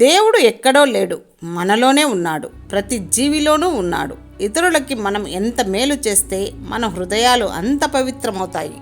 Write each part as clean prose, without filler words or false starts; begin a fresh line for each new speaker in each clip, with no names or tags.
దేవుడు ఎక్కడో లేడు, మనలోనే ఉన్నాడు. ప్రతి జీవిలోనూ ఉన్నాడు. ఇతరులకి మనం ఎంత మేలు చేస్తే మన హృదయాలు అంత పవిత్రమవుతాయి.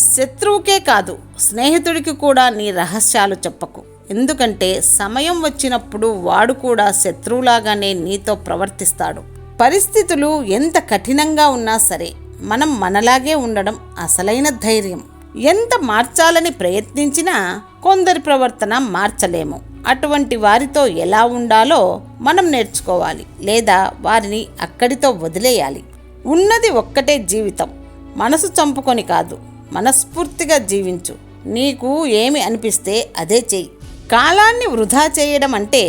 శత్రువుకే కాదు, స్నేహితుడికి కూడా నీ రహస్యాలు చెప్పకు. ఎందుకంటే సమయం వచ్చినప్పుడు వాడు కూడా శత్రువులాగానే నీతో ప్రవర్తిస్తాడు. పరిస్థితులు ఎంత కఠినంగా ఉన్నా సరే మనం మనలాగే ఉండడం అసలైన ధైర్యం. ఎంత మార్చాలని ప్రయత్నించినా కొందరి ప్రవర్తన మార్చలేము. అటువంటి వారితో ఎలా ఉండాలో మనం నేర్చుకోవాలి, లేదా వారిని అక్కడితో వదిలేయాలి. ఉన్నది ఒక్కటే జీవితం. మనసు చంపుకొని కాదు, మనస్ఫూర్తిగా జీవించు. నీకు ఏమి అనిపిస్తే అదే చెయ్యి. కాలాన్ని వృధా చేయడం అంటే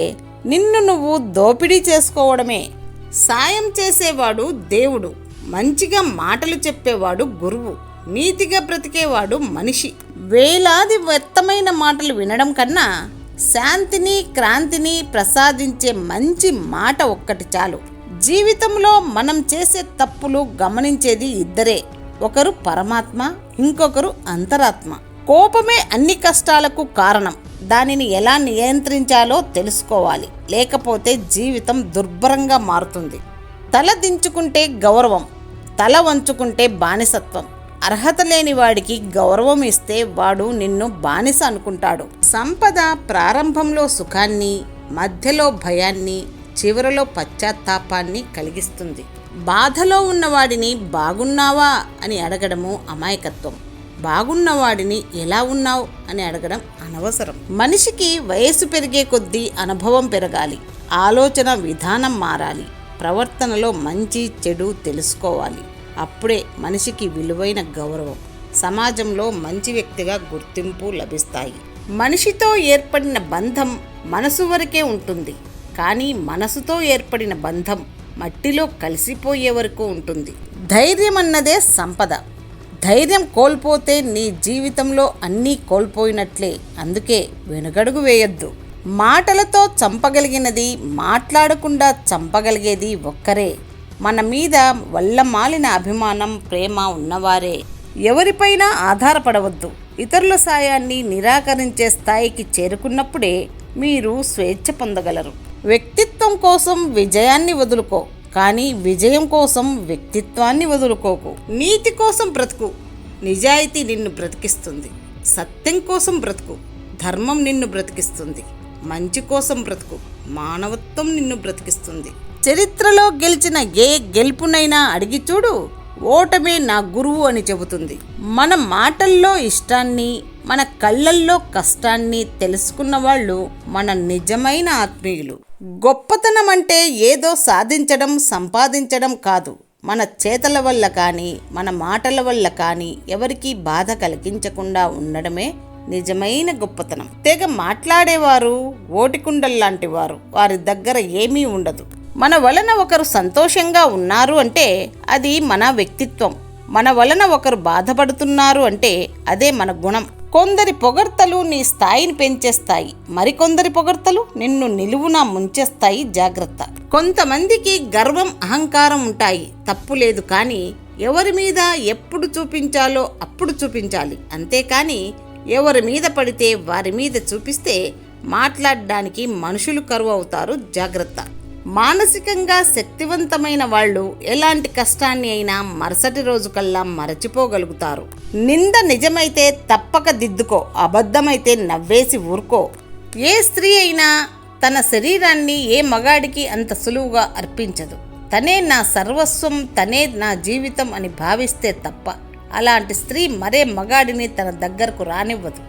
నిన్ను నువ్వు దోపిడీ చేసుకోవడమే. సాయం చేసేవాడు దేవుడు, మంచిగా మాటలు చెప్పేవాడు గురువు, నీతిగా బ్రతికేవాడు మనిషి. వేలాది వ్యర్థమైన మాటలు వినడం కన్నా శాంతిని, క్రాంతిని ప్రసాదించే మంచి మాట ఒక్కటి చాలు. జీవితంలో మనం చేసే తప్పులు గమనించేది ఇద్దరే, ఒకరు పరమాత్మ, ఇంకొకరు అంతరాత్మ. కోపమే అన్ని కష్టాలకు కారణం. దానిని ఎలా నియంత్రించాలో తెలుసుకోవాలి, లేకపోతే జీవితం దుర్భరంగా మారుతుంది. తల దించుకుంటే గౌరవం, తల వంచుకుంటే బానిసత్వం. అర్హత లేని వాడికి గౌరవం ఇస్తే వాడు నిన్ను బానిస అనుకుంటాడు. సంపద ప్రారంభంలో సుఖాన్ని, మధ్యలో భయాన్ని, చివరలో పశ్చాత్తాపాన్ని కలిగిస్తుంది. బాధలో ఉన్నవాడిని బాగున్నావా అని అడగడము అమాయకత్వం. బాగున్నవాడిని ఎలా ఉన్నావు అని అడగడం అనవసరం. మనిషికి వయస్సు పెరిగే కొద్దీ అనుభవం పెరగాలి, ఆలోచన విధానం మారాలి, ప్రవర్తనలో మంచి చెడు తెలుసుకోవాలి. అప్పుడే మనిషికి విలువైన గౌరవం, సమాజంలో మంచి వ్యక్తిగా గుర్తింపు లభిస్తాయి. మనిషితో ఏర్పడిన బంధం మనసు వరకే ఉంటుంది, కానీ మనసుతో ఏర్పడిన బంధం మట్టిలో కలిసిపోయే వరకు ఉంటుంది. ధైర్యం అన్నదే సంపద. ధైర్యం కోల్పోతే నీ జీవితంలో అన్నీ కోల్పోయినట్లే. అందుకే వెనుగడుగు వేయొద్దు. మాటలతో చంపగలిగినది, మాట్లాడకుండా చంపగలిగేది ఒక్కరే. మన మీద వల్లమాలిన అభిమానం, ప్రేమ ఉన్నవారే. ఎవరిపైనా ఆధారపడవద్దు. ఇతరుల సాయాన్ని నిరాకరించే స్థాయికి చేరుకున్నప్పుడే మీరు స్వేచ్ఛ పొందగలరు. వ్యక్తిత్వం కోసం విజయాన్ని వదులుకో, కానీ విజయం కోసం వ్యక్తిత్వాన్ని వదులుకోకు. నీతి కోసం బ్రతుకు, నిజాయితీ నిన్ను బ్రతికిస్తుంది. సత్యం కోసం బ్రతుకు, ధర్మం నిన్ను బ్రతికిస్తుంది. మంచి కోసం బ్రతుకు, మానవత్వం నిన్ను బ్రతికిస్తుంది. చరిత్రలో గెలిచిన ఏ గెలుపునైనా అడిగి చూడు, ఓటమే నా గురువు అని చెబుతుంది. మన మాటల్లో ఇష్టాన్ని, మన కళ్ళల్లో కష్టాన్ని తెలుసుకున్న వాళ్ళు మన నిజమైన ఆత్మీయులు. గొప్పతనం అంటే ఏదో సాధించడం, సంపాదించడం కాదు. మన చేతల వల్ల కానీ, మన మాటల వల్ల కానీ ఎవరికీ బాధ కలిగించకుండా ఉండడమే నిజమైన గొప్పతనం. తెగ మాట్లాడేవారు ఓటికుండల్లాంటి వారు, వారి దగ్గర ఏమీ ఉండదు. మన వలన ఒకరు సంతోషంగా ఉన్నారు అంటే అది మన వ్యక్తిత్వం. మన వలన ఒకరు బాధపడుతున్నారు అంటే అదే మన గుణం. కొందరి పొగడ్తలు నీ స్థాయిని పెంచేస్తాయి, మరికొందరి పొగడ్తలు నిన్ను నిలువునా ముంచేస్తాయి. జాగ్రత్త. కొంతమందికి గర్వం, అహంకారం ఉంటాయి, తప్పు లేదు. కానీ ఎవరి మీద ఎప్పుడు చూపించాలో అప్పుడు చూపించాలి. అంతేకాని ఎవరి మీద పడితే వారి మీద చూపిస్తే మాట్లాడడానికి మనుషులు కరువు అవుతారు. జాగ్రత్త. మానసికంగా శక్తివంతమైన వాళ్ళు ఎలాంటి కష్టాన్ని అయినా మరుసటి రోజు కల్లా మరచిపోగలుగుతారు. నింద నిజమైతే తప్పక దిద్దుకో, అబద్ధమైతే నవ్వేసి ఊరుకో. ఏ స్త్రీ అయినా తన శరీరాన్ని ఏ మగాడికి అంత సులువుగా అర్పించదు. తనే నా సర్వస్వం, తనే నా జీవితం అని భావిస్తే తప్ప అలాంటి స్త్రీ మరే మగాడిని తన దగ్గరకు రానివ్వదు.